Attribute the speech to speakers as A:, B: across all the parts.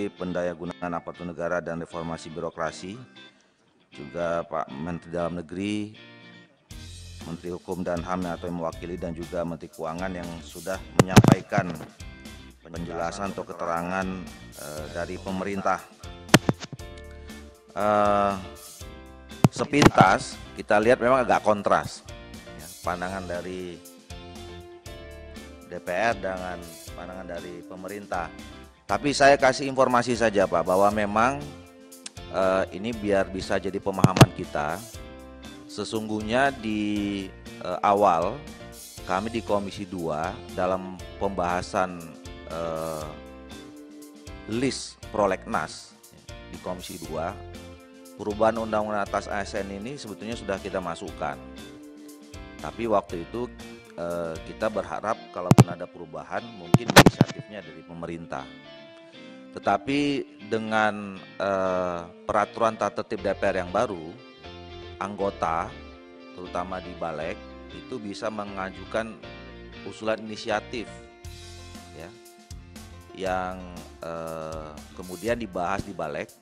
A: Menteri Pendayagunaan Aparatur Negara dan Reformasi Birokrasi, juga Pak Menteri Dalam Negeri, Menteri Hukum dan HAM atau yang mewakili, dan juga Menteri Keuangan yang sudah menyampaikan penjelasan atau keterangan dari pemerintah. Sepintas kita lihat memang agak kontras ya, pandangan dari DPR dengan pandangan dari pemerintah. Tapi saya kasih informasi saja Pak, bahwa memang ini biar bisa jadi pemahaman kita. Sesungguhnya di awal kami di Komisi 2 dalam pembahasan list prolegnas di Komisi 2, perubahan undang-undang atas ASN ini sebetulnya sudah kita masukkan. Tapi waktu itu kita berharap kalaupun ada perubahan mungkin inisiatifnya dari pemerintah. Tetapi dengan peraturan tata tertib DPR yang baru, anggota terutama di Balek itu bisa mengajukan usulan inisiatif ya, yang kemudian dibahas di Balek.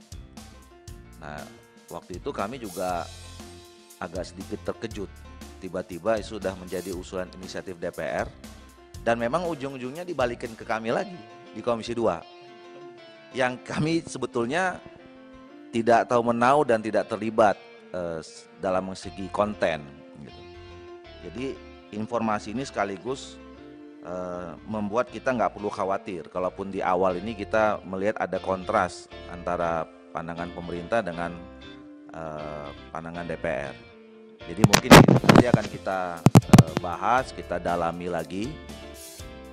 A: Nah, waktu itu kami juga agak sedikit terkejut, tiba-tiba sudah menjadi usulan inisiatif DPR dan memang ujung-ujungnya dibalikin ke kami lagi di Komisi 2, yang kami sebetulnya tidak tahu menau dan tidak terlibat dalam segi konten gitu. Jadi informasi ini sekaligus membuat kita nggak perlu khawatir kalaupun di awal ini kita melihat ada kontras antara pandangan pemerintah dengan pandangan DPR. Jadi mungkin nanti akan kita bahas, kita dalami lagi.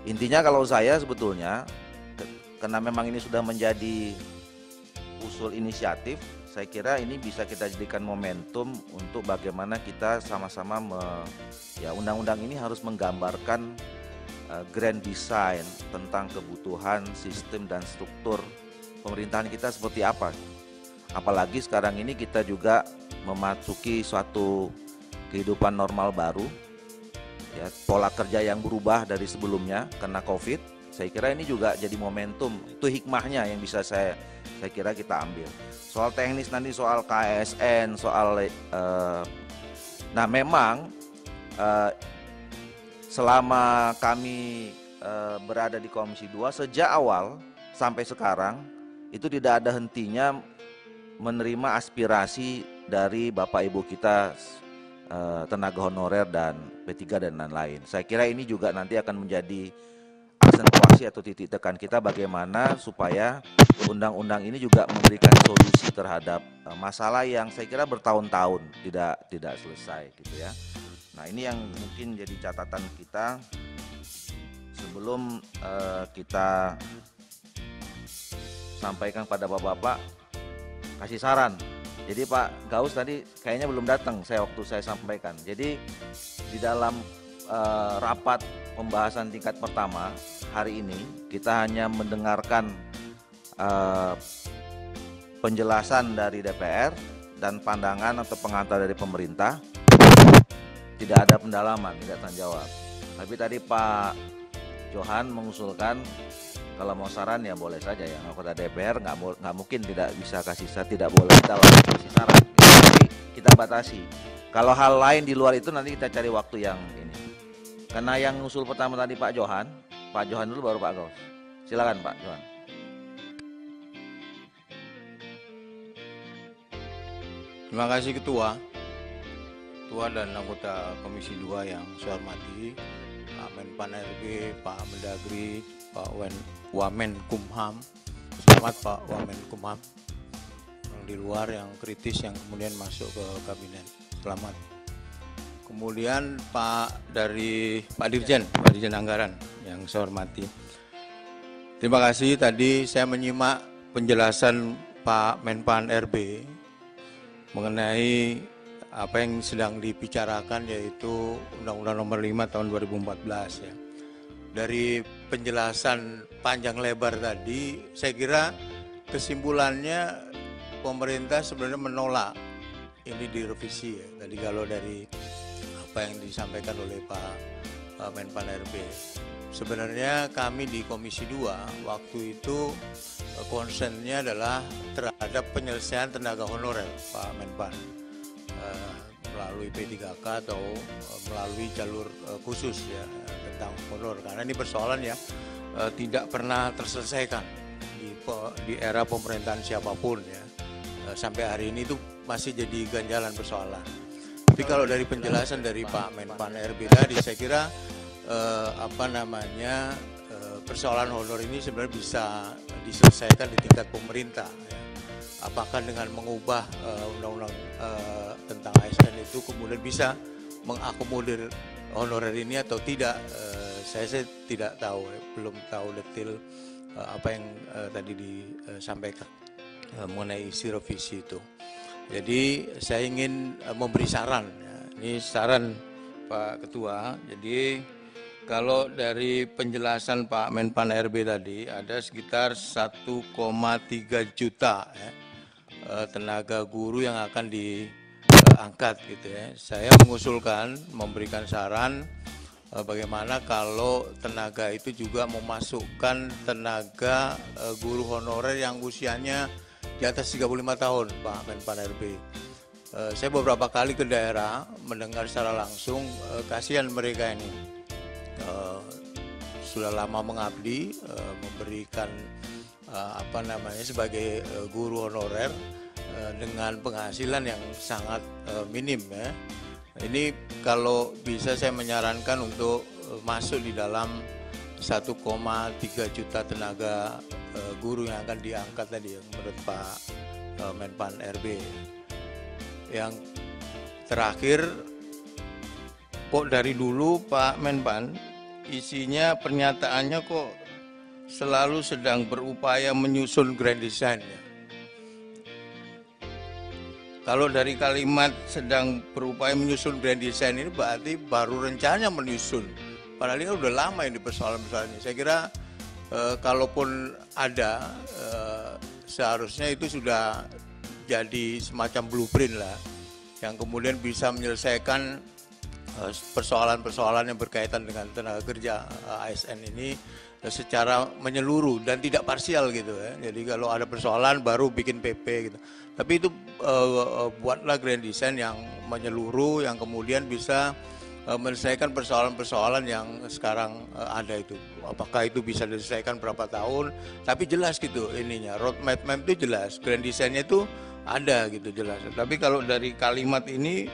A: Intinya kalau saya sebetulnya, karena memang ini sudah menjadi usul inisiatif, saya kira ini bisa kita jadikan momentum untuk bagaimana kita sama-sama ya, undang-undang ini harus menggambarkan grand design tentang kebutuhan sistem dan struktur pemerintahan kita seperti apa. Apalagi sekarang ini kita juga memasuki suatu kehidupan normal baru ya, pola kerja yang berubah dari sebelumnya karena COVID. Saya kira ini juga jadi momentum, itu hikmahnya yang bisa saya kira kita ambil. Soal teknis nanti, soal KSN, soal nah memang selama kami berada di Komisi 2 sejak awal sampai sekarang itu tidak ada hentinya menerima aspirasi dari Bapak Ibu kita, tenaga honorer dan P3 dan lain-lain. Saya kira ini juga nanti akan menjadi aksentuasi atau titik tekan kita bagaimana supaya undang-undang ini juga memberikan solusi terhadap masalah yang saya kira bertahun-tahun tidak selesai gitu ya. Nah, ini yang mungkin jadi catatan kita sebelum kita sampaikan pada Bapak-bapak, kasih saran. Jadi Pak Gaus tadi kayaknya belum datang waktu saya sampaikan. Jadi di dalam rapat pembahasan tingkat pertama hari ini kita hanya mendengarkan penjelasan dari DPR dan pandangan atau pengantar dari pemerintah. Tidak ada pendalaman, tidak tanya jawab. Tapi tadi Pak Johan mengusulkan kalau mau saran ya boleh saja ya, anggota DPR nggak mungkin tidak bisa kasih saran, tidak boleh kita kasih saran. Tapi kita batasi. Kalau hal lain di luar itu nanti kita cari waktu yang ini. Karena yang usul pertama tadi Pak Johan dulu baru Pak Gaus. Silakan Pak Johan.
B: Terima kasih Ketua dan anggota Komisi 2 yang saya hormati, Pak Menpan RB, Pak Mendagri, Pak Wamenkumham, selamat Pak Wamenkumham, yang di luar yang kritis yang kemudian masuk ke kabinet, selamat. Kemudian Pak Dirjen Anggaran yang saya hormati. Terima kasih, tadi saya menyimak penjelasan Pak Menpan RB mengenai apa yang sedang dibicarakan, yaitu Undang-Undang Nomor 5 Tahun 2014 ya. Dari penjelasan panjang lebar tadi, saya kira kesimpulannya pemerintah sebenarnya menolak ini direvisi ya. Tadi kalau dari apa yang disampaikan oleh Pak Menpan RB. sebenarnya kami di Komisi 2 waktu itu konsennya adalah terhadap penyelesaian tenaga honorer Pak Menpan melalui P3K atau melalui jalur khusus ya tentang honor, karena ini persoalan yang tidak pernah terselesaikan di era pemerintahan siapapun ya. Sampai hari ini itu masih jadi ganjalan persoalan. Tapi kalau dari penjelasan dari Pak Menpan RB tadi, saya kira persoalan honor ini sebenarnya bisa diselesaikan di tingkat pemerintah ya. Apakah dengan mengubah undang-undang tentang ASN itu kemudian bisa mengakomodir honorer ini atau tidak, saya tidak tahu, belum tahu detail apa yang tadi disampaikan mengenai isi revisi itu. Jadi saya ingin memberi saran ya. Ini saran Pak Ketua. Jadi kalau dari penjelasan Pak Menpan RB tadi ada sekitar 1,3 juta ya, tenaga guru yang akan diangkat gitu ya. Saya mengusulkan memberikan saran bagaimana kalau tenaga itu juga memasukkan tenaga guru honorer yang usianya di atas 35 tahun Pak Menpan RB. Saya beberapa kali ke daerah mendengar secara langsung, kasihan mereka ini sudah lama mengabdi, memberikan sebagai guru honorer dengan penghasilan yang sangat minim ya. Ini kalau bisa saya menyarankan untuk masuk di dalam 1,3 juta tenaga guru yang akan diangkat tadi menurut Pak Menpan RB. Yang terakhir, kok dari dulu Pak Menpan isinya pernyataannya kok selalu sedang berupaya menyusun grand design ya. Kalau dari kalimat sedang berupaya menyusun grand design ini berarti baru rencananya menyusun. Padahal ini udah lama ini persoalan-persoalan ini. Saya kira kalaupun ada, seharusnya itu sudah jadi semacam blueprint lah, yang kemudian bisa menyelesaikan persoalan-persoalan yang berkaitan dengan tenaga kerja ASN ini secara menyeluruh dan tidak parsial gitu ya. Jadi kalau ada persoalan baru bikin PP gitu. Tapi itu buatlah grand design yang menyeluruh, yang kemudian bisa menyelesaikan persoalan-persoalan yang sekarang ada itu. Apakah itu bisa diselesaikan berapa tahun, tapi jelas gitu ininya, roadmap itu jelas, grand design-nya itu ada gitu jelas. Tapi kalau dari kalimat ini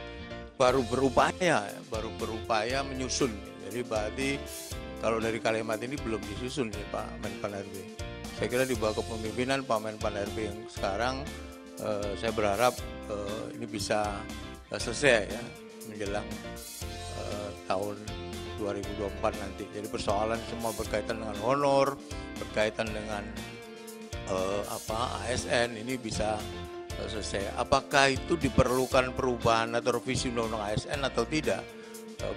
B: baru berupaya menyusun. Jadi berarti kalau dari kalimat ini belum disusun nih Pak Menpan RB. Saya kira di bawah kepemimpinan Pak Menpan RB yang sekarang, saya berharap ini bisa selesai ya menjelang tahun 2024 nanti. Jadi persoalan semua berkaitan dengan honor, berkaitan dengan ASN ini bisa selesai. Apakah itu diperlukan perubahan atau revisi undang-undang ASN atau tidak?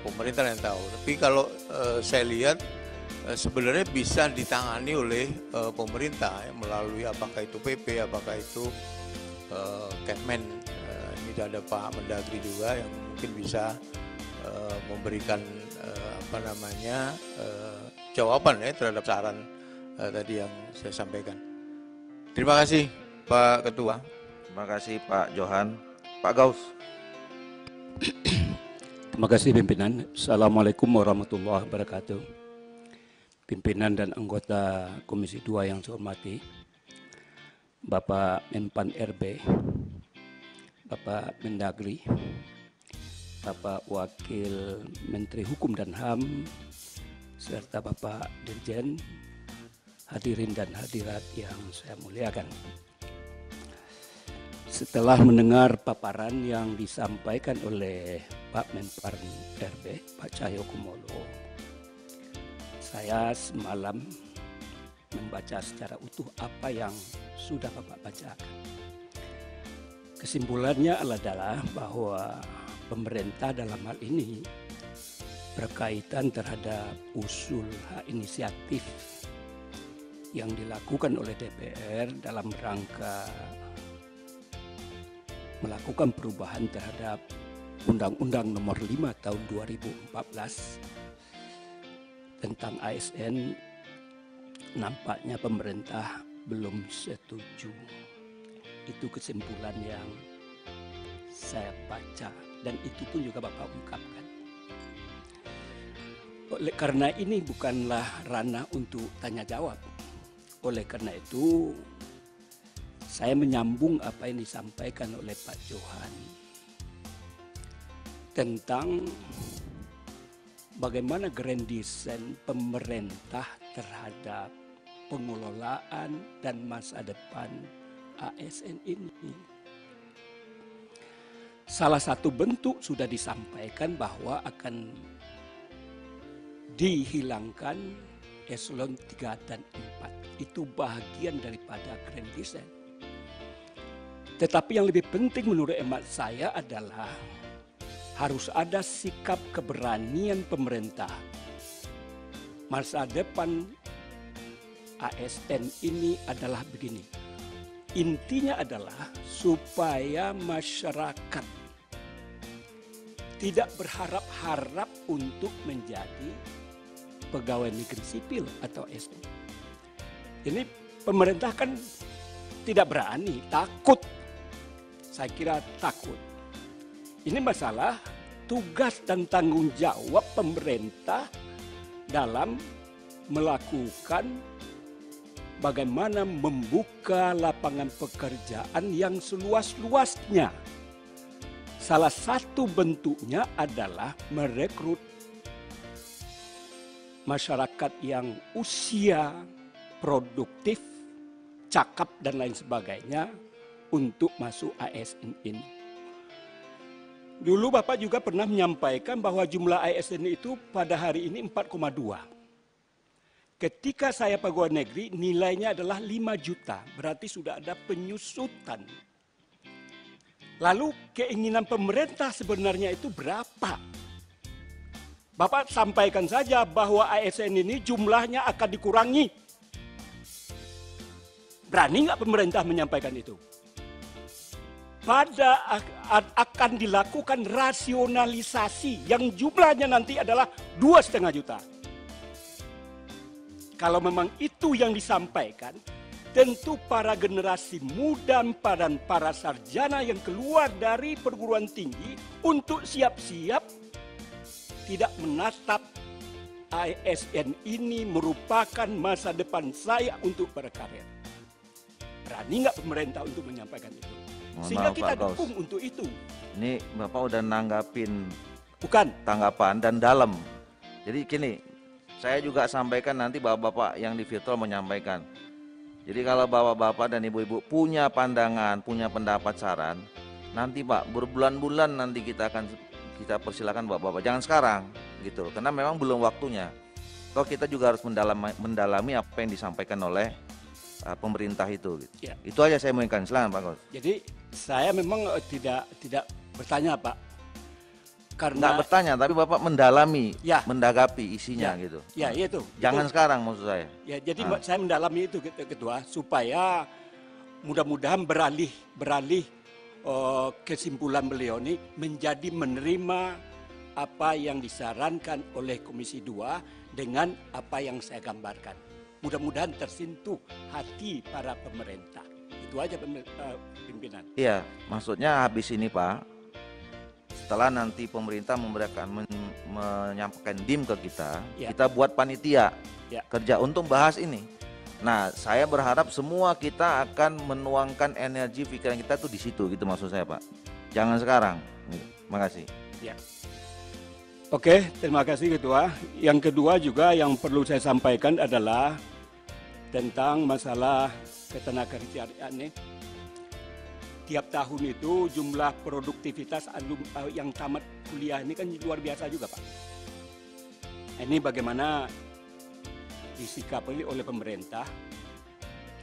B: Pemerintah yang tahu. Tapi kalau saya lihat sebenarnya bisa ditangani oleh pemerintah ya, melalui apakah itu PP, apakah itu Kemen. Ini ada Pak Mendagri juga yang mungkin bisa memberikan jawaban ya terhadap saran tadi yang saya sampaikan. Terima kasih Pak Ketua.
A: Terima kasih Pak Johan. Pak Gaus.
C: Terima kasih pimpinan. Assalamualaikum warahmatullahi wabarakatuh. Pimpinan dan anggota Komisi 2 yang saya hormati, Bapak Menpan RB, Bapak Mendagri, Bapak Wakil Menteri Hukum dan HAM, serta Bapak Dirjen, hadirin dan hadirat yang saya muliakan. Setelah mendengar paparan yang disampaikan oleh Pak Menpan RB, Pak Cahyokumolo, saya semalam membaca secara utuh apa yang sudah Bapak bacakan. Kesimpulannya adalah bahwa pemerintah dalam hal ini berkaitan terhadap usul hak inisiatif yang dilakukan oleh DPR dalam rangka melakukan perubahan terhadap Undang-Undang Nomor 5 Tahun 2014 tentang ASN nampaknya pemerintah belum setuju. Itu kesimpulan yang saya baca dan itu pun juga Bapak ungkapkan. Oleh karena ini bukanlah ranah untuk tanya jawab. Oleh karena itu saya menyambung apa yang disampaikan oleh Pak Johan tentang bagaimana grand design pemerintah terhadap pengelolaan dan masa depan ASN ini. Salah satu bentuk sudah disampaikan bahwa akan dihilangkan eselon 3 dan 4. Itu bagian daripada grand design. Tetapi yang lebih penting menurut hemat saya adalah harus ada sikap keberanian pemerintah. Masa depan ASN ini adalah begini. Intinya adalah supaya masyarakat tidak berharap-harap untuk menjadi pegawai negeri sipil atau ASN. Ini pemerintah kan tidak berani, takut. Saya kira takut. Ini masalah tugas dan tanggung jawab pemerintah dalam melakukan bagaimana membuka lapangan pekerjaan yang seluas-luasnya. Salah satu bentuknya adalah merekrut masyarakat yang usia produktif, cakap dan lain sebagainya untuk masuk ASN ini. Dulu Bapak juga pernah menyampaikan bahwa jumlah ASN itu pada hari ini 4,2. Ketika saya pegawai negeri nilainya adalah 5 juta, berarti sudah ada penyusutan. Lalu keinginan pemerintah sebenarnya itu berapa? Bapak sampaikan saja bahwa ASN ini jumlahnya akan dikurangi. Berani nggak pemerintah menyampaikan itu? Akan dilakukan rasionalisasi yang jumlahnya nanti adalah 2,5 juta. Kalau memang itu yang disampaikan, tentu para generasi muda dan para sarjana yang keluar dari perguruan tinggi untuk siap-siap tidak menatap ASN ini merupakan masa depan saya untuk berkarir. Berani nggak pemerintah untuk menyampaikan itu? Sehingga kita dukung untuk itu.
A: Ini Bapak udah nanggapin
C: bukan
A: tanggapan dan dalam. Jadi gini, saya juga sampaikan nanti bapak-bapak yang di virtual menyampaikan. Jadi kalau bapak-bapak dan ibu-ibu punya pandangan, punya pendapat saran, nanti Pak berbulan-bulan nanti kita persilakan bapak-bapak. Jangan sekarang gitu, karena memang belum waktunya. Kalau kita juga harus mendalami apa yang disampaikan oleh pemerintah itu. Gitu.
C: Ya.
A: Itu aja saya mau ingatkan. Silakan Pak Kos.
C: Jadi saya memang tidak bertanya Pak. Karena
A: nggak bertanya, tapi Bapak mendalami,
C: ya,
A: mendagapi isinya
C: ya,
A: gitu.
C: Ya, itu.
A: Jangan
C: itu.
A: Sekarang maksud saya.
C: Ya, jadi saya mendalami itu Ketua supaya mudah-mudahan beralih kesimpulan beliau ini menjadi menerima apa yang disarankan oleh Komisi 2 dengan apa yang saya gambarkan. Mudah-mudahan tersentuh hati para pemerintah. Itu aja pimpinan.
A: Iya, maksudnya habis ini Pak, setelah nanti pemerintah menyampaikan DIM ke kita,
C: ya,
A: kita buat panitia
C: ya,
A: kerja untuk bahas ini. Nah, saya berharap semua kita akan menuangkan energi pikiran kita tuh di situ, gitu maksud saya Pak. Jangan sekarang. Terima kasih.
C: Ya. Oke, terima kasih Ketua. Yang kedua juga yang perlu saya sampaikan adalah tentang masalah ketenagakerjaan ini. Tiap tahun itu jumlah produktivitas yang tamat kuliah ini kan luar biasa juga Pak. Ini bagaimana disikapi oleh pemerintah,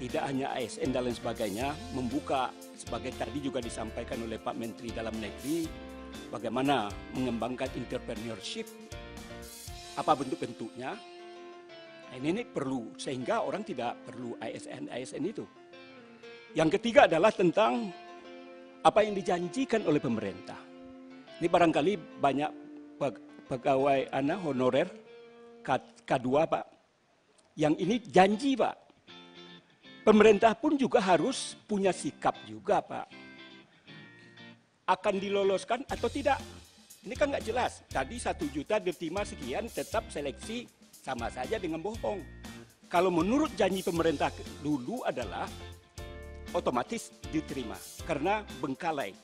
C: tidak hanya ASN dan lain sebagainya, membuka sebagai tadi juga disampaikan oleh Pak Menteri Dalam Negeri, bagaimana mengembangkan entrepreneurship, apa bentuk-bentuknya. Ini perlu, sehingga orang tidak perlu ASN itu. Yang ketiga adalah tentang apa yang dijanjikan oleh pemerintah. Ini barangkali banyak pegawai honorer K2 Pak. Yang ini janji Pak. Pemerintah pun juga harus punya sikap juga Pak. Akan diloloskan atau tidak? Ini kan nggak jelas. Tadi 1 juta diterima sekian tetap seleksi sama saja dengan bohong. Kalau menurut janji pemerintah dulu adalah otomatis diterima karena bengkalai.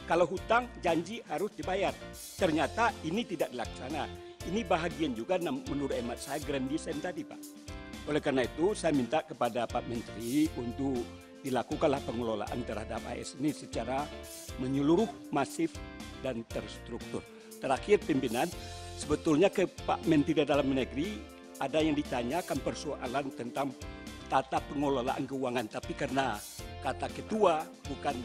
C: Kalau hutang janji harus dibayar. Ternyata ini tidak dilaksana. Ini bahagian juga menurut hemat saya grand design tadi Pak. Oleh karena itu saya minta kepada Pak Menteri untuk dilakukanlah pengelolaan terhadap AS ini secara menyeluruh, masif dan terstruktur. Terakhir pimpinan, sebetulnya ke Pak Menteri Dalam Negeri ada yang ditanyakan persoalan tentang tata pengelolaan keuangan. Tapi karena kata ketua bukan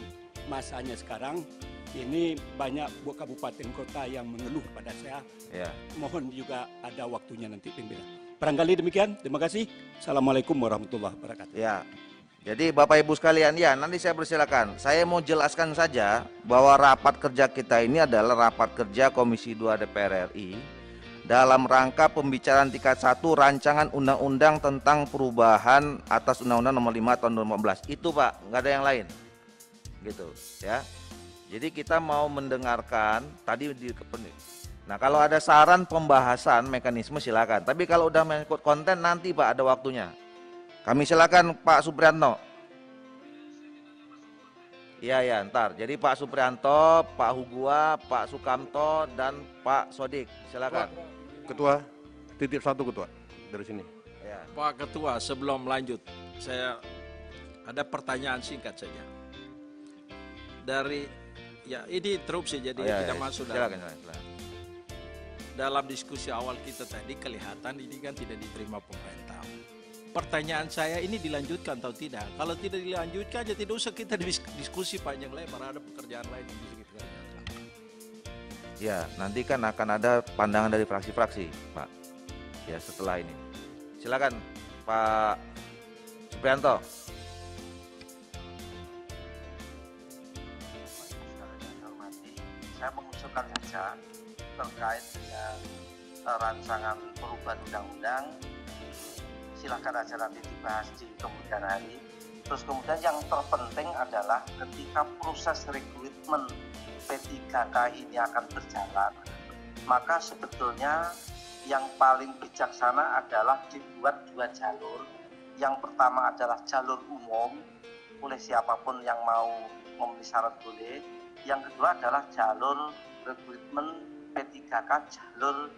C: masanya sekarang, ini banyak kabupaten kota yang mengeluh pada saya. Ya. Mohon juga ada waktunya nanti pimpinan. Barangkali demikian, terima kasih. Assalamualaikum warahmatullahi wabarakatuh.
A: Ya, jadi Bapak Ibu sekalian, ya nanti saya persilakan. Saya mau jelaskan saja bahwa rapat kerja kita ini adalah rapat kerja Komisi 2 DPR RI dalam rangka pembicaraan tingkat 1 rancangan undang-undang tentang perubahan atas Undang-Undang Nomor 5 Tahun 2015. Itu Pak, nggak ada yang lain. Gitu ya. Jadi kita mau mendengarkan tadi di nah, kalau ada saran pembahasan mekanisme silakan. Tapi kalau udah mengikut konten nanti Pak ada waktunya. Kami silakan Pak Suprianto. Iya ntar. Jadi Pak Suprianto, Pak Hugua, Pak Sukamto dan Pak Sodik. Silakan.
D: Ketua, titip 1 Ketua dari sini.
A: Ya.
E: Pak Ketua, sebelum lanjut, saya ada pertanyaan singkat saja. Dari ini interupsi jadi tidak masuk
A: silakan.
E: Dalam diskusi awal kita tadi kelihatan ini kan tidak diterima pemerintah. Pertanyaan saya ini dilanjutkan atau tidak? Kalau tidak dilanjutkan, ya tidak usah kita diskusi panjang lebar. Ada pekerjaan lain yang bisa kita kerjakan.
A: Ya, nanti kan akan ada pandangan dari fraksi-fraksi, Pak. Ya, setelah ini. Silakan, Pak Suprianto.
F: Saya mengusulkan saja terkait dengan rancangan perubahan undang-undang, silakan aja nanti dibahas di kemudian hari. Terus kemudian yang terpenting adalah ketika proses rekrutmen P3K ini akan berjalan, maka sebetulnya yang paling bijaksana adalah dibuat 2 jalur. Yang pertama adalah jalur umum, oleh siapapun yang mau memenuhi syarat boleh. Yang kedua adalah jalur rekrutmen P3K jalur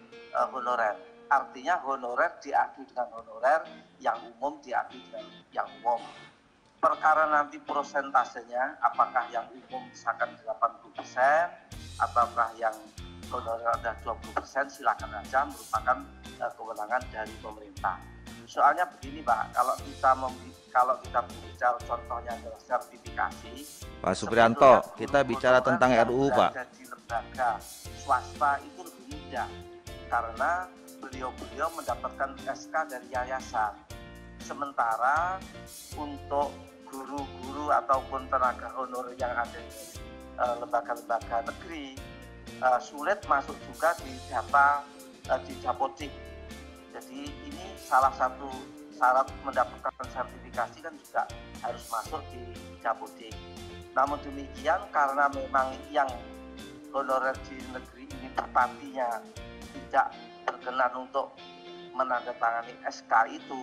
F: honorer. Artinya honorer diadu dengan honorer, yang umum diadu dengan yang umum. Perkara nanti prosentasenya, apakah yang umum misalkan 80%, ataukah yang honorer ada 20%, silakan aja, merupakan kewenangan dari pemerintah. Soalnya begini Pak, kalau kita berbicara contohnya adalah sertifikasi.
A: Pak Suprianto, kita bicara tentang RUU Pak.
F: Di lembaga swasta itu lebih mudah karena beliau mendapatkan SK dari yayasan. Sementara untuk guru-guru ataupun tenaga honorer yang ada di lembaga-lembaga negeri sulit masuk juga di data di Jabodik. Jadi ini salah satu syarat mendapatkan sertifikasi kan juga harus masuk di Jabodik. Namun demikian karena memang yang honorer di negeri ini bupatinya tidak berkenan untuk menandatangani SK itu,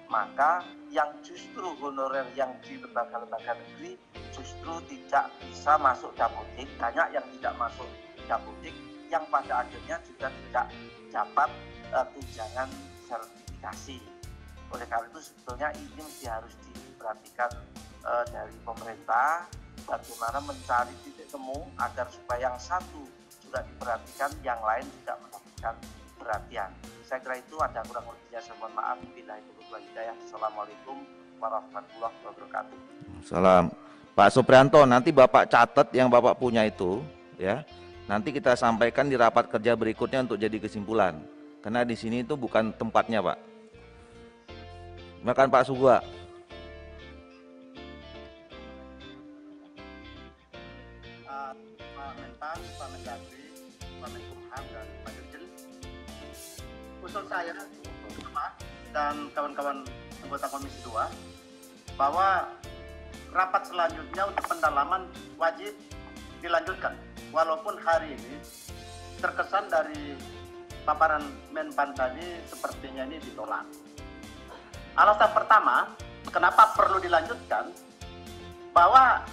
F: maka yang justru honorer yang di lembaga-lembaga negeri justru tidak bisa masuk Jabodik. Banyak yang tidak masuk Jabodik yang pada akhirnya juga tidak dapat tunjangan sertifikasi. Oleh karena itu sebetulnya ini harus diperhatikan dari pemerintah, bagaimana mencari titik temu agar supaya yang satu juga diperhatikan, yang lain tidak mendapatkan perhatian. Saya kira itu, ada kurang lebihnya saya mohon maaf. Billahi taufiq wal hidayah. Assalamualaikum warahmatullahi wabarakatuh.
A: Salam. Pak Suprianto, nanti Bapak catat yang Bapak punya itu ya. Nanti kita sampaikan di rapat kerja berikutnya untuk jadi kesimpulan. Karena di sini itu bukan tempatnya, Pak. Makan Pak Sugua.
F: Pak Menpan, Pak Mendagri, Pak Menkumham, dan Pak Dirjen. usul saya dan kawan-kawan anggota Komisi 2 bahwa rapat selanjutnya untuk pendalaman wajib dilanjutkan. Walaupun hari ini terkesan dari paparan Menpan tadi sepertinya ini ditolak. Alasan pertama, kenapa perlu dilanjutkan, bahwa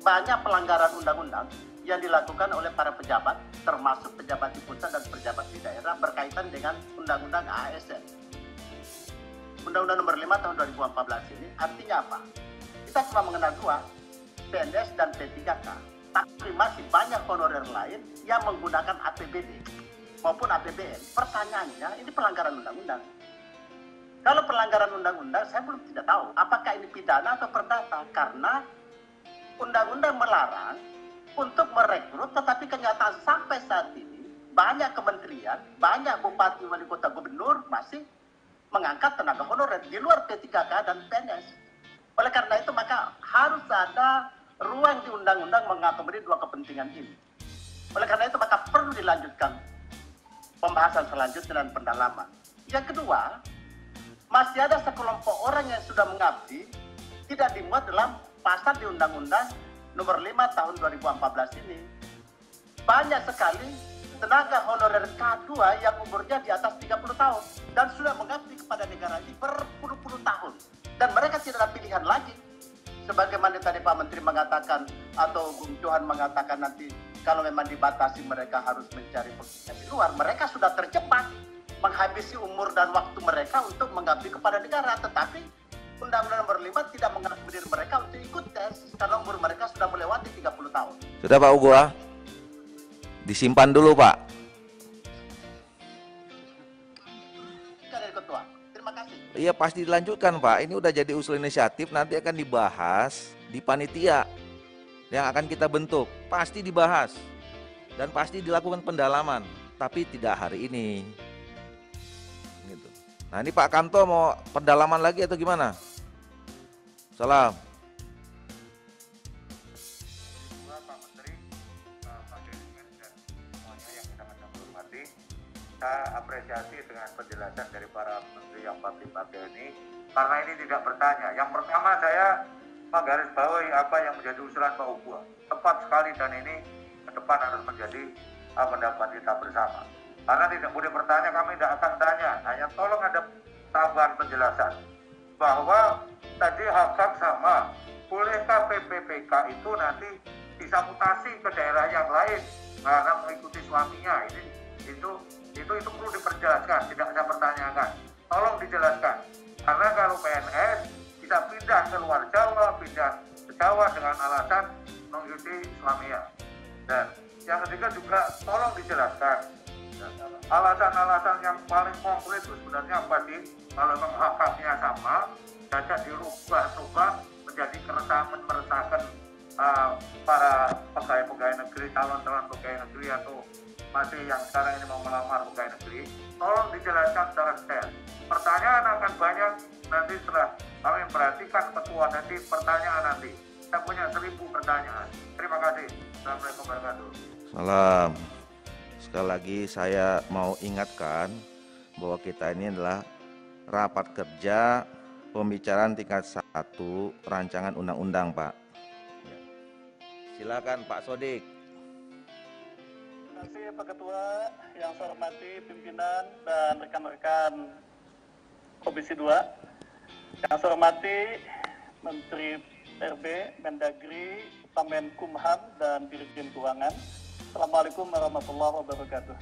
F: banyak pelanggaran undang-undang yang dilakukan oleh para pejabat, termasuk pejabat di pusat dan pejabat di daerah berkaitan dengan Undang-Undang ASN. Undang-Undang nomor 5 tahun 2014 ini artinya apa? Kita cuma mengenal dua, PNS dan P3K. Tapi masih banyak honorer lain yang menggunakan APBD maupun APBN. Pertanyaannya, ini pelanggaran undang-undang. Kalau pelanggaran undang-undang, saya belum tidak tahu apakah ini pidana atau perdata. Karena undang-undang melarang untuk merekrut, tetapi kenyataan sampai saat ini banyak kementerian, banyak bupati, wali kota, gubernur masih mengangkat tenaga honorer di luar P3K dan PNS. Oleh karena itu maka harus ada ruang di undang-undang mengakomodir dua kepentingan ini. Oleh karena itu maka perlu dilanjutkan pembahasan selanjutnya dan pendalaman. Yang kedua, masih ada sekelompok orang yang sudah mengabdi tidak dimuat dalam pasal di Undang-Undang nomor 5 tahun 2014 ini. Banyak sekali tenaga honorer K2 yang umurnya di atas 30 tahun dan sudah mengabdi kepada negara ini berpuluh-puluh tahun. Dan mereka tidak ada pilihan lagi. Sebagaimana tadi Pak Menteri mengatakan atau Bung Johan mengatakan nanti kalau memang dibatasi mereka harus mencari pekerjaan di luar. Mereka sudah terjebak menghabisi umur dan waktu mereka untuk mengabdi kepada negara. Tetapi Undang-Undang nomor 5 tidak mengakomodir mereka untuk ikut tes karena umur mereka sudah melewati 30 tahun.
A: Sudah Pak Ugo, disimpan dulu Pak.
F: Dari Ketua. Terima kasih.
A: Iya pasti dilanjutkan Pak. Ini udah jadi usul inisiatif, nanti akan dibahas di panitia yang akan kita bentuk. Pasti dibahas dan pasti dilakukan pendalaman, tapi tidak hari ini. Gitu. Nah ini Pak Kanto mau pendalaman lagi atau gimana? Salam.
G: Pak Menteri, Pak Dirjen dan semuanya yang sangat-sangat hormati, saya apresiasi dengan penjelasan dari para menteri yang bakti-bakti ini, karena ini tidak bertanya. Yang pertama saya menggarisbawahi apa yang menjadi usulan Pak Ugo. Tepat sekali dan ini ke depan harus menjadi pendapat kita bersama. Karena tidak boleh bertanya, kami tidak akan tanya. Hanya tolong ada tambahan penjelasan bahwa tadi hak-hak sama. Bolehkah PPPK itu nanti bisa mutasi ke daerah yang lain karena mengikuti suaminya? Itu perlu diperjelaskan, tidak saya pertanyakan. Tolong dijelaskan. Karena kalau PNS bisa pindah ke luar Jawa, pindah ke Jawa dengan alasan mengikuti suaminya. Dan yang ketiga juga tolong dijelaskan. Alasan-alasan yang paling konkret itu sebenarnya apa sih? Kalau memang hak-haknya sama, tidak dirubah-rubah menjadi keresahan meresahkan para pegawai-pegawai negeri, calon-calon pegawai negeri atau masih yang sekarang ini mau melamar pegawai negeri. Tolong dijelaskan secara detail. Pertanyaan akan banyak nanti setelah kami perhatikan ketua nanti pertanyaan nanti. Kita punya 1000 pertanyaan. Terima kasih. Assalamualaikum warahmatullahi wabarakatuh.
A: Salam. Sekali lagi saya mau ingatkan bahwa kita ini adalah rapat kerja pembicaraan tingkat 1 rancangan undang-undang Pak. Silakan Pak Sodik.
H: Terima kasih Pak Ketua, yang saya hormati pimpinan dan rekan-rekan Komisi 2. Yang saya hormati Menteri RB, Mendagri, Menkumham, dan Dirjen Keuangan. Assalamualaikum warahmatullahi wabarakatuh.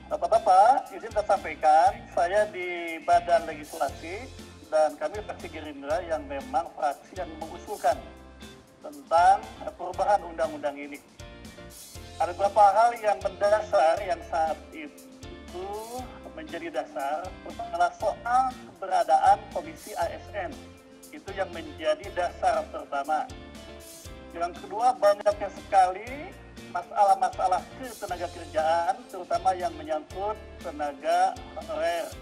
H: Bapak-bapak, izin saya sampaikan, saya di Badan Legislasi dan kami fraksi Gerindra yang memang fraksi yang mengusulkan tentang perubahan undang-undang ini. Ada beberapa hal yang mendasar yang saat itu menjadi dasar. Pertama soal keberadaan Komisi ASN, itu yang menjadi dasar pertama. Yang kedua, banyaknya sekali masalah-masalah ketenaga kerjaan, terutama yang menyangkut tenaga honorer.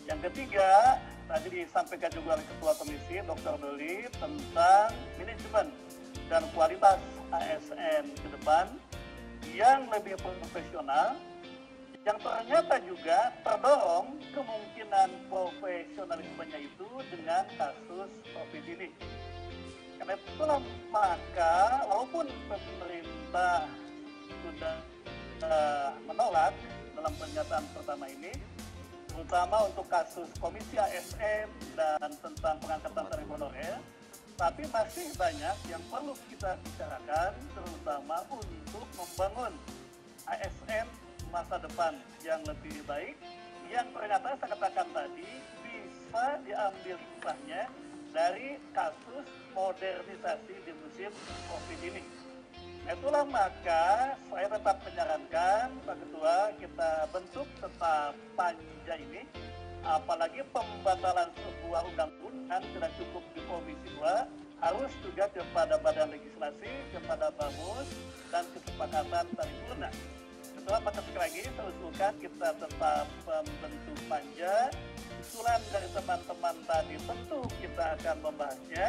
H: Yang ketiga, tadi disampaikan juga oleh Ketua Komisi, Dr. Doli, tentang manajemen dan kualitas ASN ke depan yang lebih profesional, yang ternyata juga terdorong kemungkinan profesionalismenya itu dengan kasus COVID ini. Karena itulah maka walaupun pemerintah sudah menolak dalam pernyataan pertama ini, terutama untuk kasus Komisi ASN dan tentang pengangkatan tarif honorer, tapi masih banyak yang perlu kita bicarakan, terutama untuk membangun ASN masa depan yang lebih baik, yang ternyata saya katakan tadi bisa diambil hikmahnya dari kasus modernisasi di musim COVID ini. Itulah maka saya tetap menyarankan Pak Ketua, kita bentuk tetap panja ini, apalagi pembatalan sebuah undang-undang tidak cukup di Komisi 2, harus juga kepada Badan Legislasi, kepada Bamus, dan kesepakatan paripurna. Ketua, maka sekali lagi saya usulkan kita tetap membentuk panja. Usulan dari teman-teman tadi tentu kita akan membahasnya,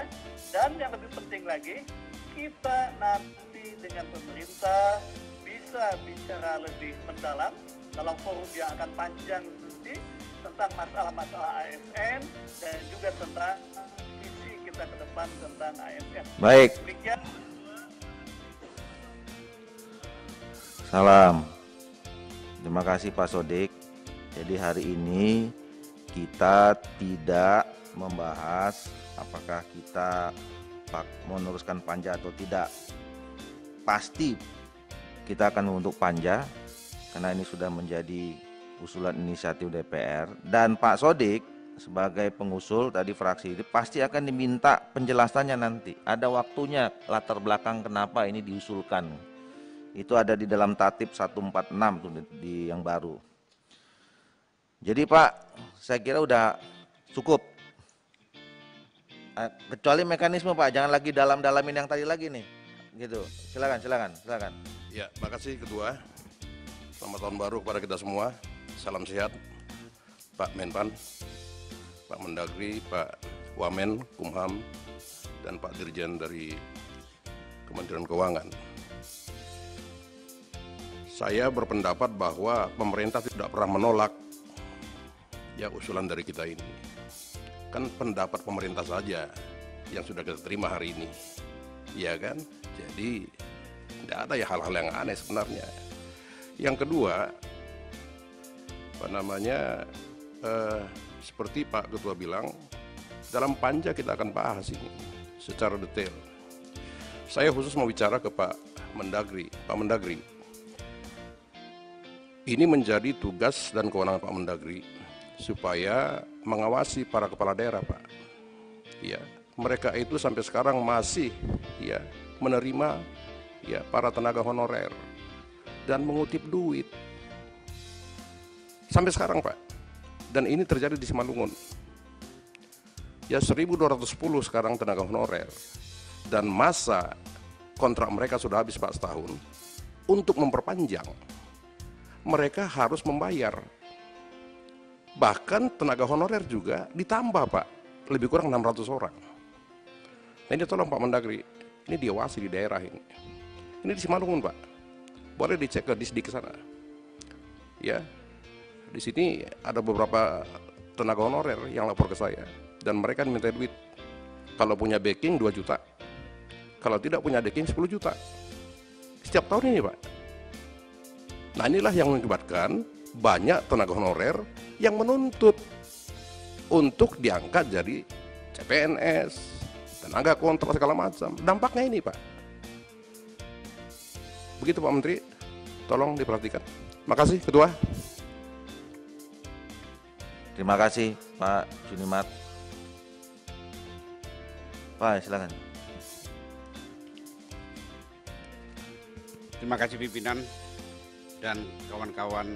H: dan yang lebih penting lagi, kita nanti dengan pemerintah bisa bicara lebih mendalam dalam forum yang akan panjang nanti tentang masalah-masalah ASN dan juga tentang visi kita ke depan tentang ASN.
A: Baik.
H: Demikian.
A: Salam. Terima kasih Pak Sodik. Jadi hari ini kita tidak membahas apakah kita meneruskan panja atau tidak. Pasti kita akan membentuk panja karena ini sudah menjadi usulan inisiatif DPR, dan Pak Sodik sebagai pengusul tadi fraksi ini pasti akan diminta penjelasannya nanti. Ada waktunya, latar belakang kenapa ini diusulkan. Itu ada di dalam Tatip 146 tuh di yang baru. Jadi Pak, saya kira udah cukup. Kecuali mekanisme Pak, jangan lagi dalam-dalamin yang tadi lagi nih. Gitu. Silakan.
D: Ya, makasih Ketua. Selamat tahun baru kepada kita semua. Salam sehat, Pak Menpan, Pak Mendagri, Pak Wamen, Kumham, dan Pak Dirjen dari Kementerian Keuangan. Saya berpendapat bahwa pemerintah tidak pernah menolak ya usulan dari kita ini. Kan pendapat pemerintah saja yang sudah kita terima hari ini, ya kan? Jadi tidak ada ya hal-hal yang aneh sebenarnya. Yang kedua, seperti Pak Ketua bilang, dalam panja kita akan bahas ini secara detail. Saya khusus mau bicara ke Pak Mendagri. Pak Mendagri, ini menjadi tugas dan kewenangan Pak Mendagri supaya mengawasi para kepala daerah, Pak. Ya, mereka itu sampai sekarang masih ya menerima ya para tenaga honorer dan mengutip duit. Sampai sekarang, Pak. Dan ini terjadi di Simalungun. Ya 1.210 sekarang tenaga honorer. Dan masa kontrak mereka sudah habis Pak setahun. Untuk memperpanjang, mereka harus membayar. Bahkan tenaga honorer juga ditambah Pak, lebih kurang 600 orang. Nah ini tolong Pak Mendagri, ini diawasi di daerah ini. Ini di Simalungun Pak, boleh dicek ke Disdik sana. Ya, di sini ada beberapa tenaga honorer yang lapor ke saya, dan mereka minta duit. Kalau punya backing 2 juta, kalau tidak punya backing 10 juta. Setiap tahun ini Pak. Nah inilah yang mengakibatkan banyak tenaga honorer yang menuntut untuk diangkat jadi CPNS, tenaga kontrak segala macam. Dampaknya ini Pak. Begitu Pak Menteri, tolong diperhatikan. Makasih Ketua.
A: Terima kasih Pak Junimat. Pak silakan.
I: Terima kasih pimpinan dan kawan-kawan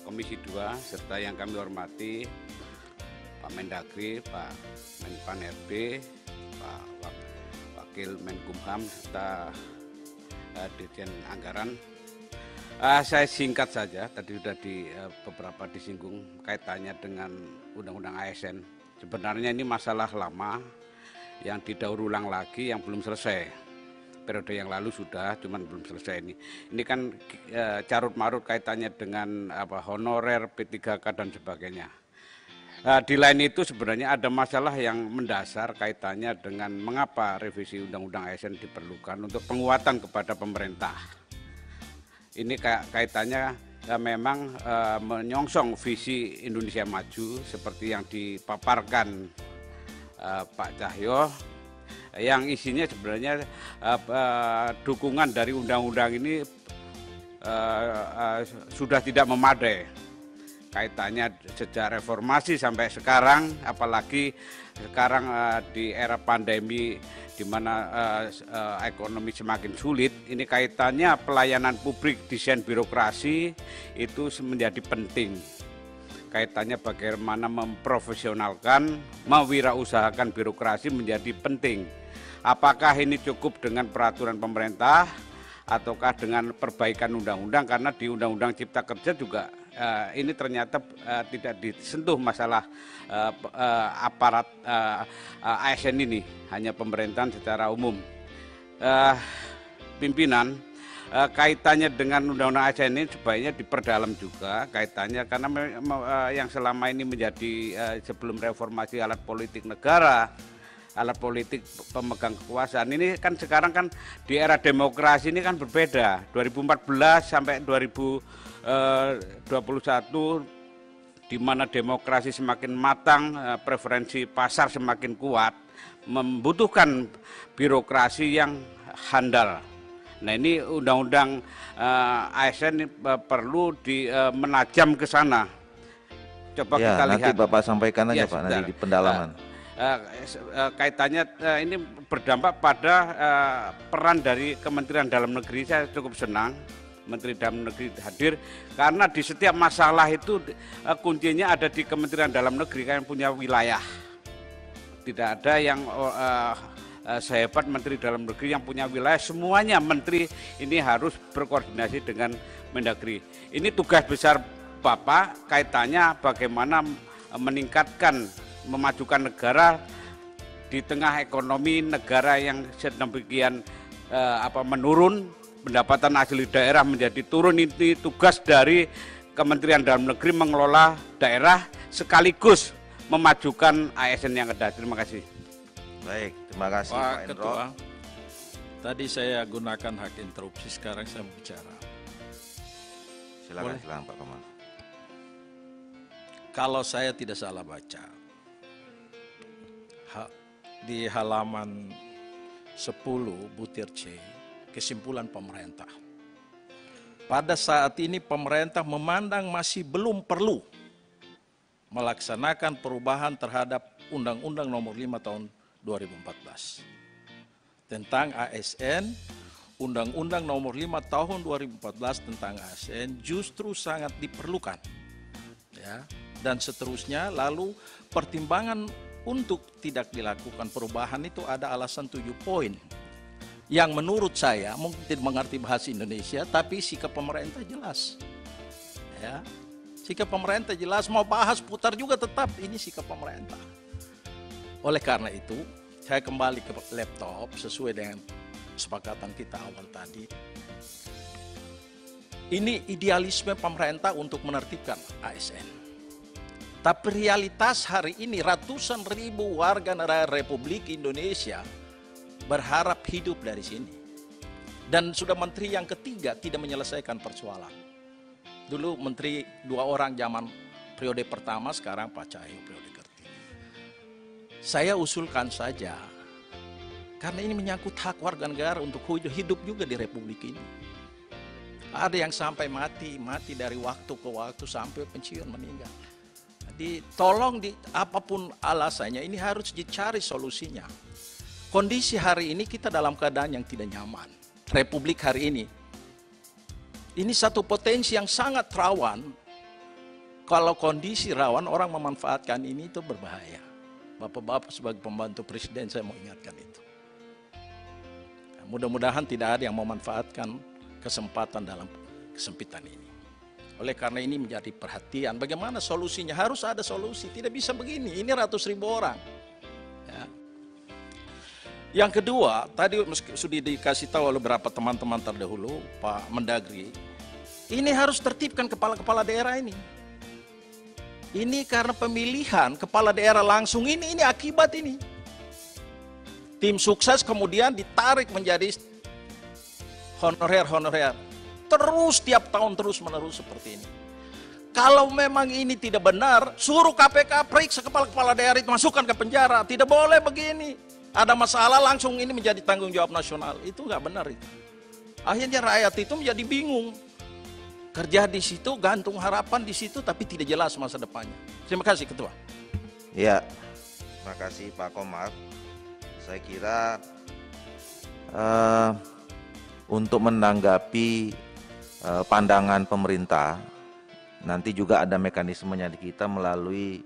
I: Komisi 2 serta yang kami hormati Pak Mendagri, Pak Menpan RB, Pak Wakil Menkumham serta Dirjen Anggaran. Saya singkat saja, tadi sudah beberapa disinggung kaitannya dengan Undang-Undang ASN. Sebenarnya ini masalah lama yang didaur ulang lagi yang belum selesai. periode yang lalu sudah, cuman belum selesai ini. Ini kan carut marut kaitannya dengan honorer, P3K dan sebagainya. Di lain itu sebenarnya ada masalah yang mendasar kaitannya dengan mengapa revisi Undang-Undang ASN diperlukan untuk penguatan kepada pemerintah. Ini kaitannya memang menyongsong visi Indonesia Maju seperti yang dipaparkan Pak Cahyo, yang isinya sebenarnya dukungan dari undang-undang ini sudah tidak memadai. Kaitannya sejak reformasi sampai sekarang, apalagi sekarang di era pandemi di mana ekonomi semakin sulit, ini kaitannya pelayanan publik, desain birokrasi itu menjadi penting. Kaitannya bagaimana memprofesionalkan, mewirausahakan birokrasi menjadi penting. Apakah ini cukup dengan peraturan pemerintah ataukah dengan perbaikan undang-undang, karena di Undang-Undang Cipta Kerja juga ini ternyata tidak disentuh masalah aparat ASN ini, hanya pemerintahan secara umum. Pimpinan, kaitannya dengan Undang-Undang ASN ini sebaiknya diperdalam juga kaitannya, karena yang selama ini menjadi sebelum reformasi alat politik negara, alat politik pemegang kekuasaan ini kan sekarang kan di era demokrasi ini kan berbeda. 2014 sampai 2021 di mana demokrasi semakin matang, preferensi pasar semakin kuat, membutuhkan birokrasi yang handal. Nah, ini undang-undang ASN perlu menajam ke sana. Coba
A: ya,
I: kita
A: nanti
I: lihat.
A: Bapak sampaikan aja Pak, nanti di pendalaman.
I: Kaitannya ini berdampak pada peran dari Kementerian Dalam Negeri. Saya cukup senang Menteri Dalam Negeri hadir, karena di setiap masalah itu kuncinya ada di Kementerian Dalam Negeri yang punya wilayah. Tidak ada yang sehebat Menteri Dalam Negeri yang punya wilayah. Semuanya menteri ini harus berkoordinasi dengan Mendagri. Ini tugas besar Bapak, kaitannya bagaimana meningkatkan, memajukan negara di tengah ekonomi negara yang sedemikian menurun, pendapatan asli daerah menjadi turun. Ini tugas dari Kementerian Dalam Negeri mengelola daerah sekaligus memajukan ASN yang ada. Terima kasih.
A: Baik, terima kasih
E: Pak
A: Pak Endro.
E: Ketua, tadi saya gunakan hak interupsi, sekarang saya mau bicara.
A: Silakan Pak Kamal.
E: Kalau saya tidak salah baca, di halaman 10 butir C, kesimpulan pemerintah. Pada saat ini pemerintah memandang masih belum perlu melaksanakan perubahan terhadap Undang-Undang Nomor 5 Tahun 2014 tentang ASN. Undang-Undang Nomor 5 Tahun 2014 tentang ASN justru sangat diperlukan, ya, dan seterusnya. Lalu pertimbangan untuk tidak dilakukan perubahan itu ada alasan 7 poin yang menurut saya mungkin tidak mengerti bahasa Indonesia, tapi sikap pemerintah jelas, ya, sikap pemerintah jelas. Mau bahas putar juga tetap ini sikap pemerintah. Oleh karena itu saya kembali ke laptop sesuai dengan kesepakatan kita awal tadi. Ini idealisme pemerintah untuk menertibkan ASN. Tapi realitas hari ini ratusan ribu warga negara Republik Indonesia berharap hidup dari sini. Dan sudah menteri yang ketiga tidak menyelesaikan persoalan. Dulu menteri 2 orang zaman periode pertama, sekarang Pak Cahyo periode ketiga. Saya usulkan saja, karena ini menyangkut hak warga negara untuk hidup juga di Republik ini. Ada yang sampai mati dari waktu ke waktu sampai pensiun meninggal. Jadi tolong apapun alasannya ini harus dicari solusinya. Kondisi hari ini kita dalam keadaan yang tidak nyaman. Republik hari ini satu potensi yang sangat rawan. Kalau kondisi rawan, orang memanfaatkan ini itu berbahaya. Bapak-bapak sebagai pembantu presiden saya mau ingatkan itu. Mudah-mudahan tidak ada yang memanfaatkan kesempatan dalam kesempitan ini. Oleh karena ini menjadi perhatian, bagaimana solusinya? Harus ada solusi, tidak bisa begini. Ini ratus ribu orang. Ya. Yang kedua, tadi sudah dikasih tahu oleh beberapa teman-teman terdahulu, Pak Mendagri, ini harus tertibkan kepala-kepala daerah ini. Ini karena pemilihan kepala daerah langsung ini akibat ini. Tim sukses kemudian ditarik menjadi honorer. Terus tiap tahun terus-menerus seperti ini. Kalau memang ini tidak benar, suruh KPK periksa kepala-kepala daerah itu, masukkan ke penjara. Tidak boleh begini. Ada masalah langsung ini menjadi tanggung jawab nasional. Itu nggak benar itu. Akhirnya rakyat itu menjadi bingung. Kerja di situ, gantung harapan di situ, tapi tidak jelas masa depannya. Terima kasih Ketua.
A: Ya, terima kasih Pak Komar. Saya kira untuk menanggapi pandangan pemerintah, nanti juga ada mekanismenya di kita melalui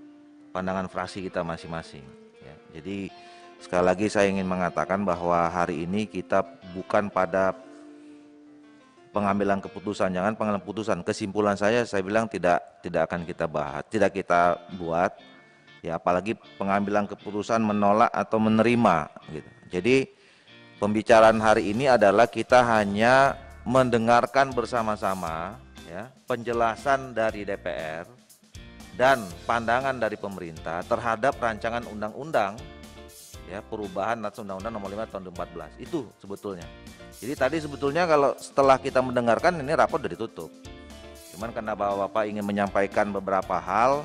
A: pandangan fraksi kita masing-masing. Ya, jadi sekali lagi saya ingin mengatakan bahwa hari ini kita bukan pada pengambilan keputusan, jangan pengambilan keputusan. Kesimpulan saya bilang tidak akan kita bahas, tidak kita buat. Ya, apalagi pengambilan keputusan menolak atau menerima. Gitu. Jadi pembicaraan hari ini adalah kita hanya mendengarkan bersama-sama ya, penjelasan dari DPR dan pandangan dari pemerintah terhadap rancangan undang-undang ya, perubahan atas Undang-Undang Nomor 5 Tahun 2014 itu sebetulnya. Jadi tadi sebetulnya kalau setelah kita mendengarkan ini rapor sudah ditutup. Cuman karena Bapak-Bapak ingin menyampaikan beberapa hal,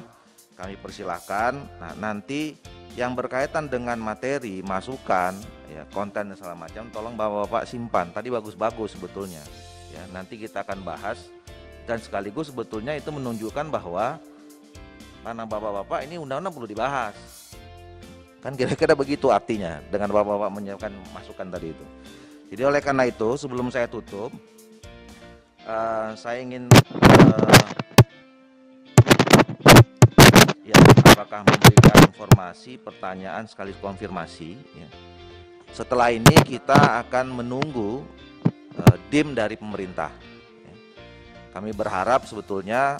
A: kami persilahkan. Nah, nanti yang berkaitan dengan materi, masukan, ya, konten dan segala macam, tolong Bapak-Bapak simpan. Tadi bagus-bagus sebetulnya. Ya, nanti kita akan bahas dan sekaligus sebetulnya itu menunjukkan bahwa karena Bapak-Bapak ini undang-undang perlu dibahas. Kan kira-kira begitu artinya dengan Bapak-Bapak menyiapkan masukan tadi itu. Jadi oleh karena itu sebelum saya tutup, saya ingin ya, apakah memberikan informasi, pertanyaan sekaligus konfirmasi. Ya. Setelah ini kita akan menunggu DIM dari pemerintah. Ya. Kami berharap sebetulnya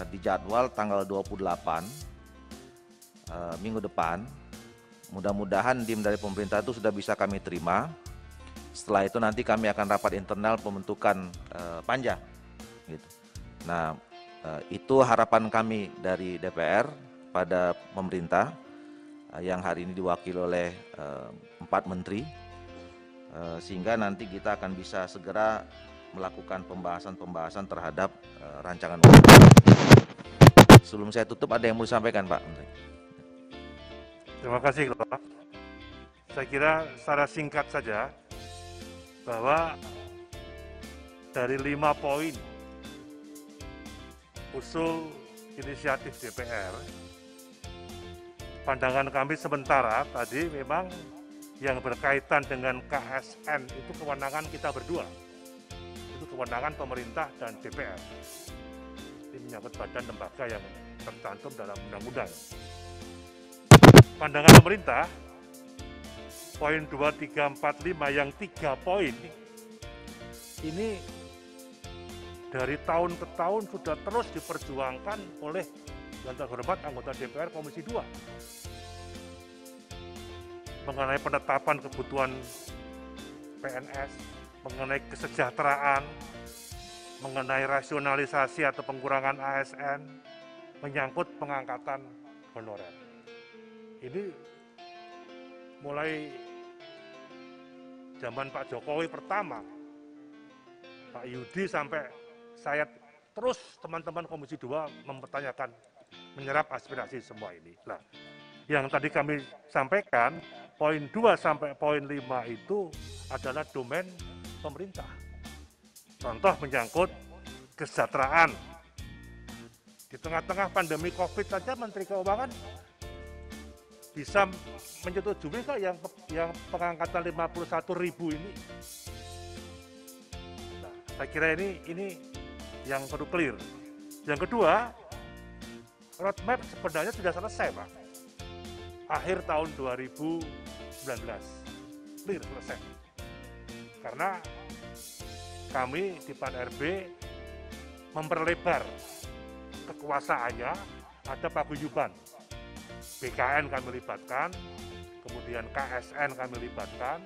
A: di jadwal tanggal 28 minggu depan, mudah-mudahan DIM dari pemerintah itu sudah bisa kami terima. Setelah itu nanti kami akan rapat internal pembentukan panja. Gitu. Nah, itu harapan kami dari DPR pada pemerintah yang hari ini diwakili oleh 4 menteri, sehingga nanti kita akan bisa segera melakukan pembahasan terhadap rancangan undang-undang. Sebelum saya tutup, ada yang mau disampaikan Pak Menteri?
J: Terima kasih Pak. Saya kira secara singkat saja bahwa dari 5 poin usul inisiatif DPR, pandangan kami sementara tadi memang yang berkaitan dengan KSN itu kewenangan kita berdua. Itu kewenangan pemerintah dan DPR. Ini menyangkut badan lembaga yang tercantum dalam undang-undang. Pandangan pemerintah, poin 2, 3, 4, 5 yang 3 poin ini dari tahun ke tahun sudah terus diperjuangkan oleh yang terhormat anggota DPR Komisi 2 mengenai penetapan kebutuhan PNS, mengenai kesejahteraan, mengenai rasionalisasi atau pengurangan ASN, menyangkut pengangkatan honorer. Ini mulai zaman Pak Jokowi pertama, Pak Yudi sampai saya terus teman-teman Komisi 2 mempertanyakan, menyerap aspirasi semua ini. Nah, yang tadi kami sampaikan, poin 2 sampai poin 5 itu adalah domain pemerintah. Contoh menyangkut kesejahteraan. Di tengah-tengah pandemi COVID saja Menteri Keuangan bisa menyetujui kok yang pengangkatan 51.000 ini. Nah, saya kira ini yang perlu clear. Yang kedua, roadmap sebenarnya sudah selesai, Pak. Akhir tahun 2019, clear selesai. Karena kami di PAN-RB memperlebar kekuasaannya, ada paguyuban. BKN kami libatkan, kemudian KSN kami libatkan,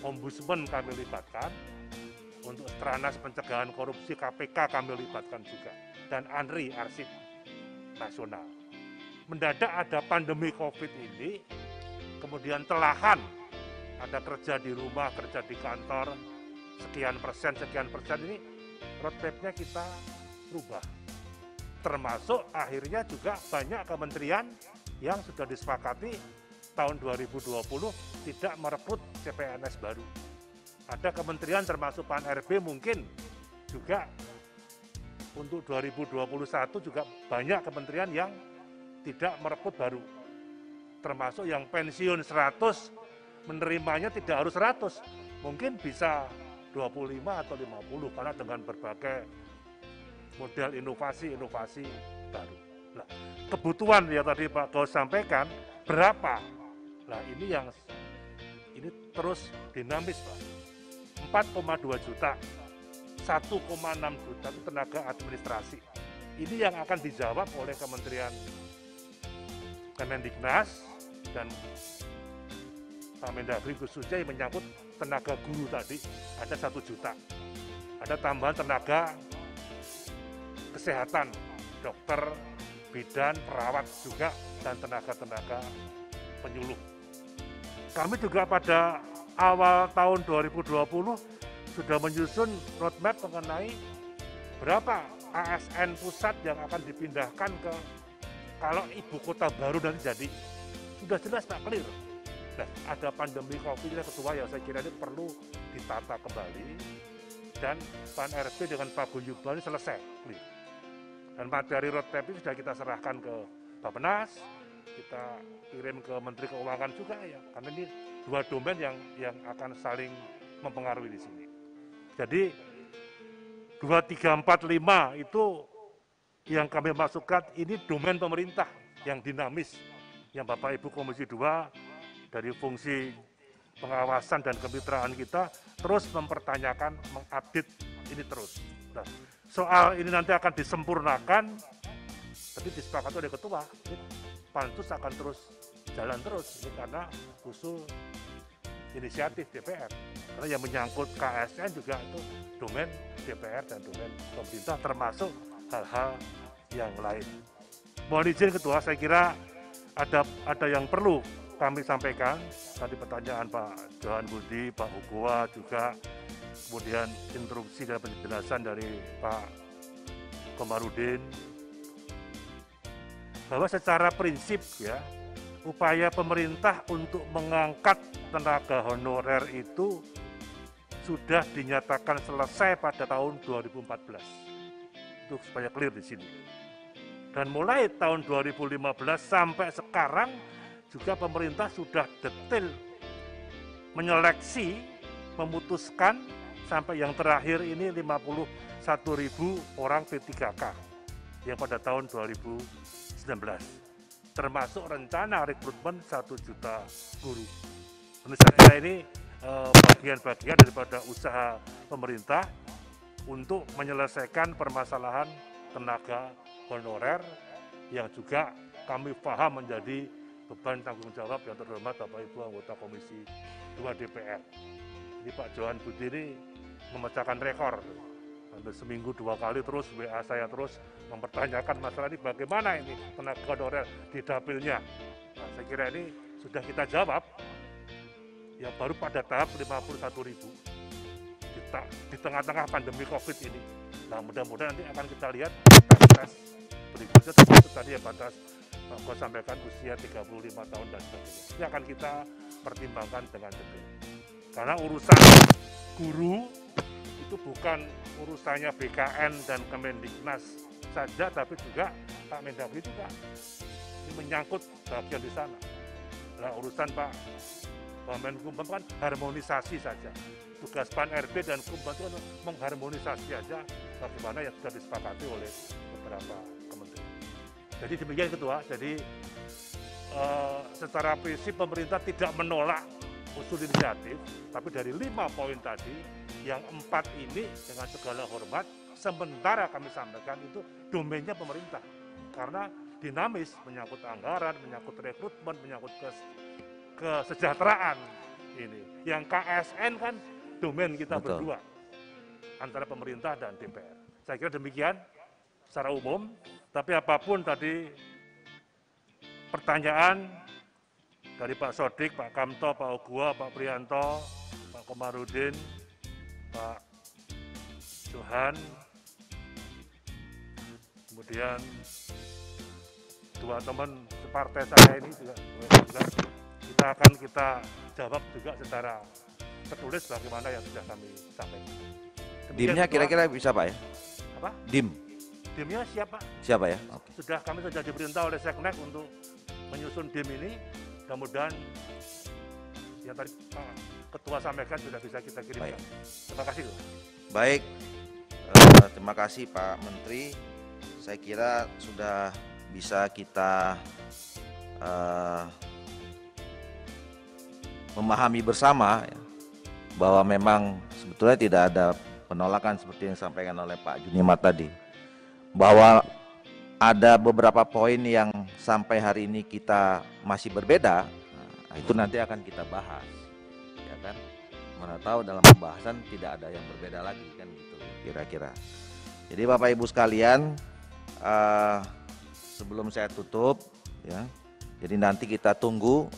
J: Ombudsman kami libatkan, untuk Stranas Pencegahan Korupsi KPK kami libatkan juga, dan ANRI, Arsip Nasional. Mendadak ada pandemi COVID ini, kemudian telahan, ada kerja di rumah, kerja di kantor, sekian persen, ini roadmap-nya kita rubah. Termasuk akhirnya juga banyak kementerian yang sudah disepakati tahun 2020 tidak merekrut CPNS baru. Ada kementerian termasuk Pan RB mungkin juga untuk 2021 juga banyak kementerian yang tidak merekrut baru. Termasuk yang pensiun 100 menerimanya tidak harus 100, mungkin bisa 25 atau 50 karena dengan berbagai model inovasi baru. Nah, kebutuhan ya tadi Pak Gaus sampaikan berapa? Nah ini terus dinamis Pak. 4,2 juta, 1,6 juta itu tenaga administrasi. Ini yang akan dijawab oleh Kementerian Kemendiknas dan Pak Mendagri khususnya yang menyangkut tenaga guru tadi ada 1 juta. Ada tambahan tenaga kesehatan, dokter, bidan, perawat juga, dan tenaga-tenaga penyuluh. Kami juga pada awal tahun 2020 sudah menyusun roadmap mengenai berapa ASN pusat yang akan dipindahkan ke kalau ibu kota baru nanti jadi. Sudah jelas Pak, clear. Nah, ada pandemi COVID Ketua yang saya kira ini perlu ditata kembali dan Pan RB dengan Pak Guyuban selesai. Clear. Dan materi roadmap ini sudah kita serahkan ke Bappenas, kita kirim ke Menteri Keuangan juga ya, karena ini dua domain yang akan saling mempengaruhi di sini. Jadi 2, 3, 4, 5 itu yang kami masukkan ini domain pemerintah yang dinamis, yang Bapak Ibu Komisi 2 dari fungsi pengawasan dan kemitraan kita terus mempertanyakan, mengupdate ini terus. Nah, soal ini nanti akan disempurnakan, tapi disepakati oleh Ketua, ini Pansus akan terus jalan terus, ini karena usul inisiatif DPR. Karena yang menyangkut KSN juga itu domain DPR dan domain pemerintah, termasuk hal-hal yang lain. Mohon izin Ketua, saya kira ada yang perlu kami sampaikan. Tadi pertanyaan Pak Johan Budi, Pak Hugoa juga, kemudian instruksi dan penjelasan dari Pak Komarudin, bahwa secara prinsip ya, upaya pemerintah untuk mengangkat tenaga honorer itu sudah dinyatakan selesai pada tahun 2014. Itu supaya clear di sini. Dan mulai tahun 2015 sampai sekarang juga pemerintah sudah detail menyeleksi, memutuskan sampai yang terakhir ini 51.000 orang P3K yang pada tahun 2019. Termasuk rencana rekrutmen 1 juta guru. Menurut saya ini bagian-bagian daripada usaha pemerintah untuk menyelesaikan permasalahan tenaga honorer yang juga kami paham menjadi beban tanggung jawab yang terhormat Bapak Ibu anggota Komisi 2 DPR. Jadi Pak Johan Budi ini memecahkan rekor. Hampir seminggu 2 kali terus WA saya terus mempertanyakan masalah ini bagaimana ini tenaga honorer di dapilnya. Nah, saya kira ini sudah kita jawab. Yang baru pada tahap 51.000 di tengah-tengah pandemi COVID ini. Nah, mudah-mudahan nanti akan kita lihat batas berikutnya termasuk tadi ya batas Pak sampaikan usia 35 tahun dan sebagainya. Ini akan kita pertimbangkan dengan detail. Karena urusan guru itu bukan urusannya BKN dan Kemendiknas saja, tapi juga Pak Mendagri juga. Ini menyangkut bagian di sana. Nah, urusan Pak Menkumham kan harmonisasi saja. Tugas Pan RB dan Kumham itu mengharmonisasi saja bagaimana yang sudah disepakati oleh beberapa kementerian. Jadi demikian Ketua. Jadi secara prinsip pemerintah tidak menolak usul inisiatif, tapi dari 5 poin tadi, yang 4 ini dengan segala hormat, sementara kami sampaikan itu domainnya pemerintah. Karena dinamis, menyangkut anggaran, menyangkut rekrutmen, menyangkut kesejahteraan ini. Yang KSN kan domain kita
A: Betul.
J: berdua antara pemerintah dan DPR. Saya kira demikian secara umum. Tapi apapun tadi pertanyaan dari Pak Sodik, Pak Kamto, Pak Ogua, Pak Prianto, Pak Komarudin, Pak Johan, kemudian dua teman separtai saya ini juga kita jawab juga secara tertulis bagaimana yang sudah kami sampaikan.
A: Dimnya kira-kira bisa Pak ya?
J: Apa? Dimnya siapa?
A: Siapa ya?
J: Oke. Kami sudah diperintah oleh Seknek untuk menyusun dim ini. Mudah-mudahan yang tadi Pak Ketua sampaikan sudah bisa kita kirimkan.
A: Baik.
J: Terima kasih.
A: Baik, terima kasih Pak Menteri. Saya kira sudah bisa kita memahami bersama ya, bahwa memang sebetulnya tidak ada penolakan seperti yang disampaikan oleh Pak Junimat tadi, bahwa ada beberapa poin yang sampai hari ini kita masih berbeda. Nah, itu nanti akan kita bahas, ya kan? Mana tahu dalam pembahasan tidak ada yang berbeda lagi kan gitu kira-kira. Jadi Bapak Ibu sekalian, sebelum saya tutup, ya, jadi nanti kita tunggu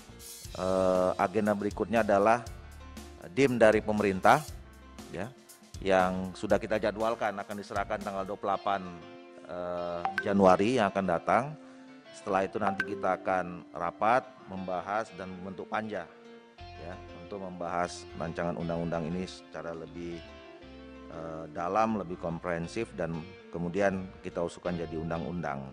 A: agenda berikutnya adalah dim dari pemerintah, ya, yang sudah kita jadwalkan akan diserahkan tanggal 28 Januari yang akan datang. Setelah itu nanti kita akan rapat, membahas dan membentuk panja, ya, untuk membahas rancangan undang-undang ini secara lebih dalam, lebih komprehensif, dan kemudian kita usulkan jadi undang-undang.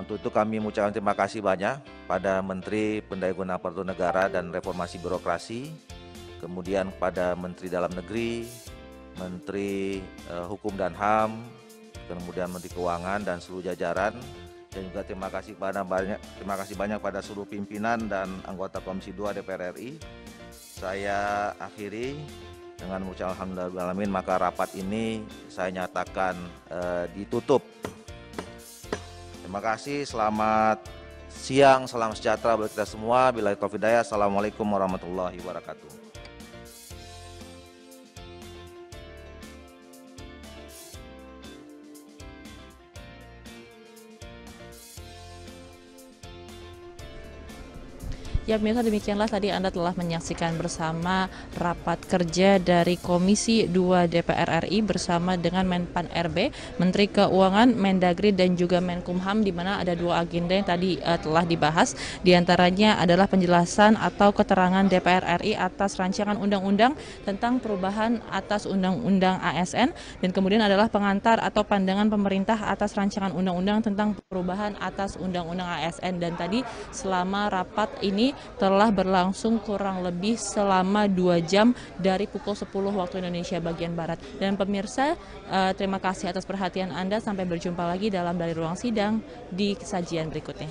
A: Untuk itu kami mengucapkan terima kasih banyak pada Menteri Pendayagunaan Aparatur Negara dan Reformasi Birokrasi, kemudian pada Menteri Dalam Negeri, Menteri Hukum dan HAM, kemudian Menteri Keuangan dan seluruh jajaran, dan juga terima kasih banyak pada seluruh pimpinan dan anggota Komisi 2 DPR RI. Saya akhiri dengan mengucapkan alhamdulillahirabbil alamin, maka rapat ini saya nyatakan ditutup. Terima kasih, selamat siang, salam sejahtera bagi kita semua. Billahi taufiq hidayah. Assalamualaikum warahmatullahi wabarakatuh.
K: Ya pemirsa, demikianlah tadi Anda telah menyaksikan bersama rapat kerja dari Komisi 2 DPR RI bersama dengan Menpan RB, Menteri Keuangan, Mendagri dan juga Menkumham, di mana ada dua agenda yang tadi telah dibahas. Di antaranya adalah penjelasan atau keterangan DPR RI atas rancangan undang-undang tentang perubahan atas undang-undang ASN, dan kemudian adalah pengantar atau pandangan pemerintah atas rancangan undang-undang tentang perubahan atas undang-undang ASN. Dan tadi selama rapat ini telah berlangsung kurang lebih selama 2 jam dari pukul 10 waktu Indonesia bagian Barat. Dan pemirsa, terima kasih atas perhatian Anda. Sampai berjumpa lagi dalam Dari Ruang Sidang di sajian berikutnya.